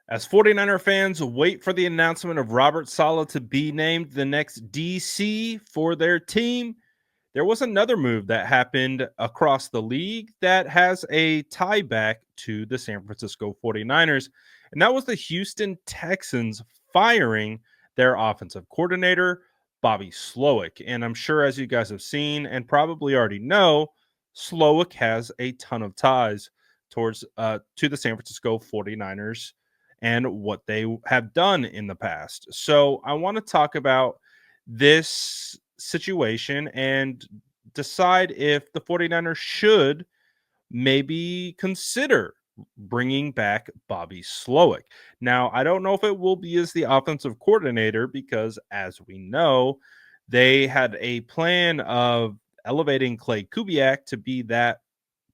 As 49er fans wait for the announcement of Robert Saleh to be named the next DC for their team, there was another move that happened across the league that has a tie back to the San Francisco 49ers, and that was the Houston Texans firing their offensive coordinator, Bobby Slowik. And I'm sure, as you guys have seen and probably already know, Slowik has a ton of ties to the San Francisco 49ers and what they have done in the past. So I want to talk about this situation and decide if the 49ers should maybe consider bringing back Bobby Slowik. Now, I don't know if it will be as the offensive coordinator because, as we know, they had a plan of elevating Clay Kubiak to be that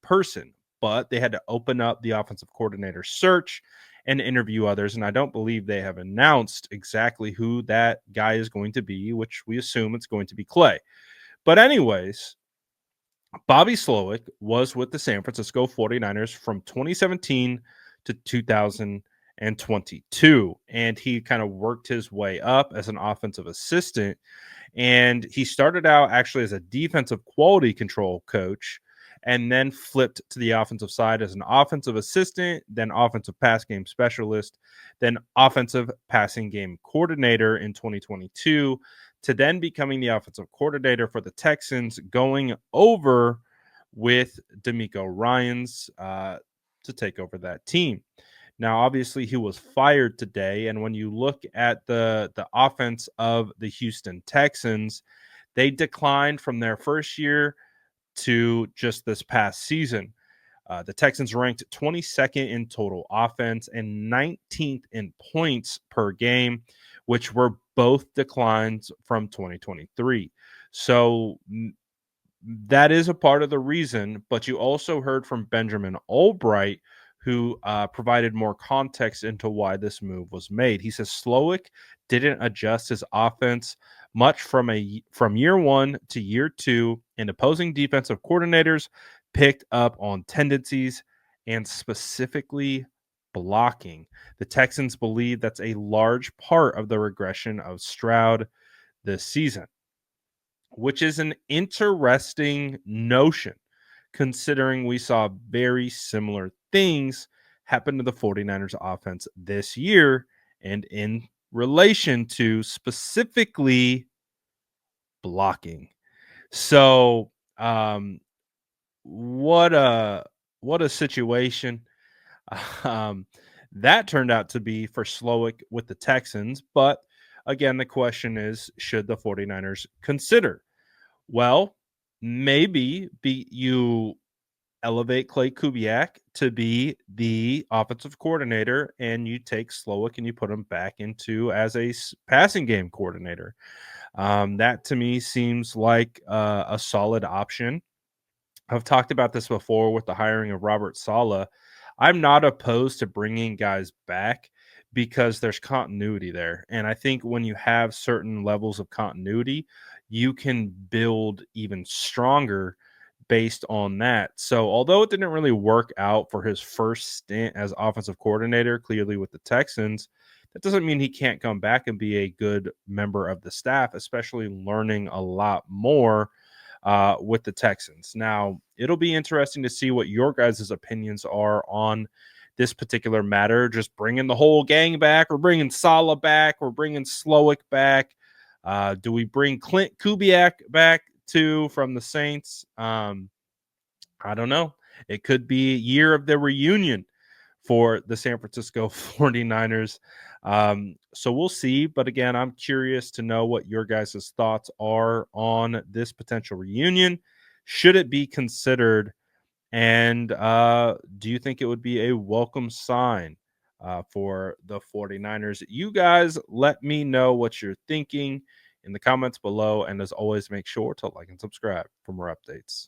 person, but they had to open up the offensive coordinator search and interview others. And I don't believe they have announced exactly who that guy is going to be, which we assume it's going to be Clay. But, anyways, Bobby Slowik was with the San Francisco 49ers from 2017 to 2022, and he kind of worked his way up as an offensive assistant. And he started out actually as a defensive quality control coach and then flipped to the offensive side as an offensive assistant, then offensive pass game specialist, then offensive passing game coordinator in 2022, to then becoming the offensive coordinator for the Texans, going over with D'Amico Ryans to take over that team. Now, obviously, he was fired today, and when you look at the offense of the Houston Texans, they declined from their first year to just this past season. The Texans ranked 22nd in total offense and 19th in points per game, which were both declines from 2023. So that is a part of the reason, but you also heard from Benjamin Albright, who provided more context into why this move was made. He says Slowik didn't adjust his offense much from year one to year two, and opposing defensive coordinators picked up on tendencies and specifically blocking. The Texans believe that's a large part of the regression of Stroud this season, which is an interesting notion considering we saw very similar things happen to the 49ers offense this year and in relation to specifically blocking. So, what a situation um, that turned out to be for Slowik with the Texans. But again, the question is, should the 49ers consider? Well, maybe you elevate Clay Kubiak to be the offensive coordinator, and you take Slowik and you put him back into as a passing game coordinator. That to me seems like a solid option. I've talked about this before with the hiring of Robert Saleh. I'm not opposed to bringing guys back because there's continuity there. And I think when you have certain levels of continuity, you can build even stronger based on that. So, although it didn't really work out for his first stint as offensive coordinator, clearly with the Texans, that doesn't mean he can't come back and be a good member of the staff, especially learning a lot more with the Texans. Now, it'll be interesting to see what your guys' opinions are on this particular matter. Just bringing the whole gang back, or bringing Saleh back, or bringing Slowik back. Do we bring Clint Kubiak back too from the Saints? I don't know. It could be a year of the reunion for the San Francisco 49ers. So we'll see. But again, I'm curious to know what your guys' thoughts are on this potential reunion. Should it be considered? And do you think it would be a welcome sign for the 49ers? You guys let me know what you're thinking in the comments below. And as always, make sure to like and subscribe for more updates.